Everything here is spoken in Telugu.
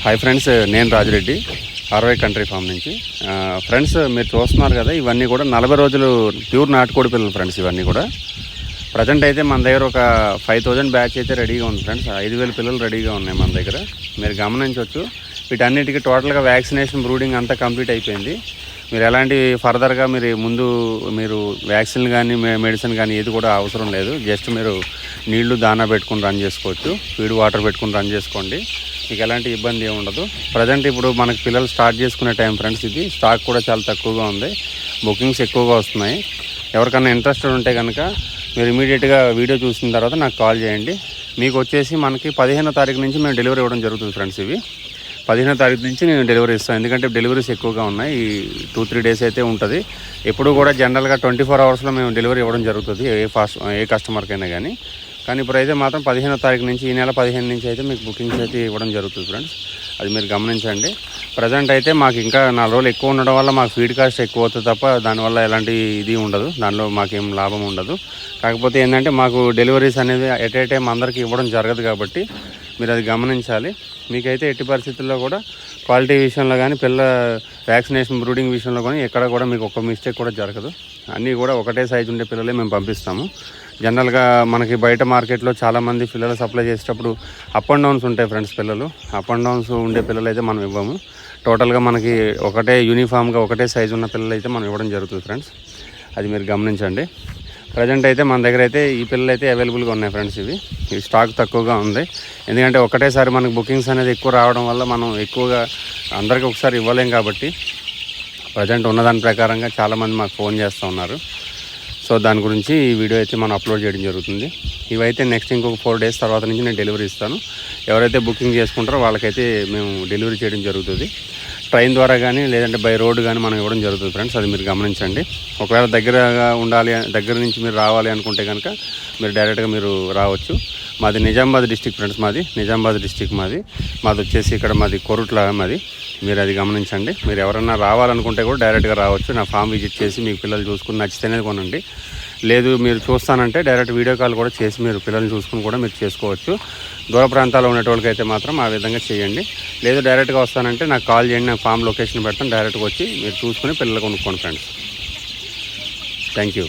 హాయ్ ఫ్రెండ్స్, నేను రాజిరెడ్డి ఆర్వై కంట్రీ ఫామ్ నుంచి. ఫ్రెండ్స్, మీరు చూస్తున్నారు కదా, ఇవన్నీ కూడా 40 రోజులు ప్యూర్ నాటుకోడి పిల్లలు ఫ్రెండ్స్. ఇవన్నీ కూడా ప్రజెంట్ అయితే మన దగ్గర ఒక 5000 బ్యాచ్ అయితే రెడీగా ఉంది ఫ్రెండ్స్. 5000 పిల్లలు రెడీగా ఉన్నాయి మన దగ్గర. మీరు గమనించవచ్చు, వీటన్నిటికీ టోటల్గా వ్యాక్సినేషన్ బ్రూడింగ్ అంతా కంప్లీట్ అయిపోయింది. మీరు ఎలాంటి ఫర్దర్గా మీరు వ్యాక్సిన్ కానీ మెడిసిన్ కానీ ఏది కూడా అవసరం లేదు. జస్ట్ మీరు నీళ్లు దానా పెట్టుకుని రన్ చేసుకోవచ్చు, ఫీడ్ వాటర్ పెట్టుకుని రన్ చేసుకోండి. మీకు ఎలాంటి ఇబ్బంది ఏమి ఉండదు. ప్రజెంట్ ఇప్పుడు మనకి పిల్లలు స్టార్ట్ చేసుకునే టైం ఫ్రెండ్స్. ఇది స్టాక్ కూడా చాలా తక్కువగా ఉంది, బుకింగ్స్ ఎక్కువగా వస్తున్నాయి. ఎవరికైనా ఇంట్రెస్టెడ్ ఉంటే కనుక మీరు ఇమీడియట్గా వీడియో చూసిన తర్వాత నాకు కాల్ చేయండి. మీకు వచ్చేసి మనకి 15వ తారీఖు నుంచి మేము డెలివరీ ఇవ్వడం జరుగుతుంది ఫ్రెండ్స్. ఇవి 15వ తారీఖు నుంచి నేను డెలివరీ ఇస్తాను, ఎందుకంటే డెలివరీస్ ఎక్కువగా ఉన్నాయి. ఈ 2-3 డేస్ అయితే ఉంటుంది. ఎప్పుడు కూడా జనరల్గా 24 అవర్స్లో మేము డెలివరీ ఇవ్వడం జరుగుతుంది ఏ కస్టమర్కైనా కానీ ఇప్పుడైతే మాత్రం 15వ తారీఖు నుంచి, ఈ నెల 15 నుంచి అయితే మీకు బుకింగ్స్ అయితే ఇవ్వడం జరుగుతుంది ఫ్రెండ్స్. అది మీరు గమనించండి. ప్రజెంట్ అయితే మాకు ఇంకా 4 రోజులు ఎక్కువ ఉండడం వల్ల మాకు ఫీడ్ కాస్ట్ ఎక్కువ అవుతుంది తప్ప దానివల్ల ఎలాంటి ఇది ఉండదు, దానిలో మాకేం లాభం ఉండదు. కాకపోతే ఏంటంటే మాకు డెలివరీస్ అనేది ఎట్ ఏ టైం అందరికీ ఇవ్వడం జరగదు కాబట్టి మీరు అది గమనించాలి. మీకైతే ఎట్టి పరిస్థితుల్లో కూడా క్వాలిటీ విషయంలో కానీ వ్యాక్సినేషన్ బ్రూడింగ్ విషయంలో కానీ ఎక్కడ కూడా మీకు ఒక మిస్టేక్ కూడా జరగదు. అన్నీ కూడా ఒకటే సైజు ఉండే పిల్లలే మేము పంపిస్తాము. జనరల్గా మనకి బయట మార్కెట్లో చాలామంది పిల్లలు సప్లై చేసేటప్పుడు అప్ అండ్ డౌన్స్ ఉంటాయి ఫ్రెండ్స్. అప్ అండ్ డౌన్స్ ఉండే పిల్లలు అయితే మనం ఇవ్వము. టోటల్గా మనకి ఒకటే యూనిఫామ్గా ఒకటే సైజు ఉన్న పిల్లలు అయితే మనం ఇవ్వడం జరుగుతుంది ఫ్రెండ్స్. అది మీరు గమనించండి. ప్రజెంట్ అయితే మన దగ్గర అయితే ఈ పిల్లలు అయితే అవైలబుల్గా ఉన్నాయి ఫ్రెండ్స్. ఇవి స్టాక్ తక్కువగా ఉంది, ఎందుకంటే ఒకటేసారి మనకు బుకింగ్స్ అనేది ఎక్కువ రావడం వల్ల మనం ఎక్కువగా అందరికీ ఒకసారి ఇవ్వలేం కాబట్టి ప్రజెంట్ ఉన్నదాని ప్రకారంగా చాలామంది మాకు ఫోన్ చేస్తూ ఉన్నారు. సో దాని గురించి ఈ వీడియో అయితే మనం అప్లోడ్ చేయడం జరుగుతుంది. ఇవైతే నెక్స్ట్ ఇంకొక 4 డేస్ తర్వాత నుంచి నేను డెలివరీ ఇస్తాను. ఎవరైతే బుకింగ్ చేసుకుంటారో వాళ్ళకైతే మేము డెలివరీ చేయడం జరుగుతుంది. ట్రైన్ ద్వారా కానీ లేదంటే బై రోడ్ కానీ మనం ఇవ్వడం జరుగుతుంది ఫ్రెండ్స్. అది మీరు గమనించండి. ఒకవేళ దగ్గర నుంచి మీరు రావాలి అనుకుంటే కనుక మీరు డైరెక్ట్గా మీరు రావచ్చు. మాది Nizamabad district friends. Nizamabad district మాది వచ్చేసి ఇక్కడ మాది కొరుట్ల మాది. మీరు అది గమనించండి. మీరు ఎవరన్నా రావాలనుకుంటే కూడా డైరెక్ట్గా రావచ్చు. నా ఫామ్ విజిట్ చేసి మీకు పిల్లలు చూసుకుని నచ్చితేనే కొనండి. లేదు మీరు చూస్తానంటే డైరెక్ట్ వీడియో కాల్ కూడా చేసి మీరు పిల్లల్ని చూసుకుని కూడా మీరు చేసుకోవచ్చు. దూర ప్రాంతాల్లో ఉన్నటోళ్ళకైతే మాత్రం ఆ విధంగా చేయండి. లేదు డైరెక్ట్గా వస్తానంటే నాకు కాల్ చేయండి, నాకు ఫామ్ లొకేషన్ పెడతాను. డైరెక్ట్గా వచ్చి మీరు చూసుకుని పిల్లలు కొనుక్కోండి ఫ్రెండ్స్. Thank you.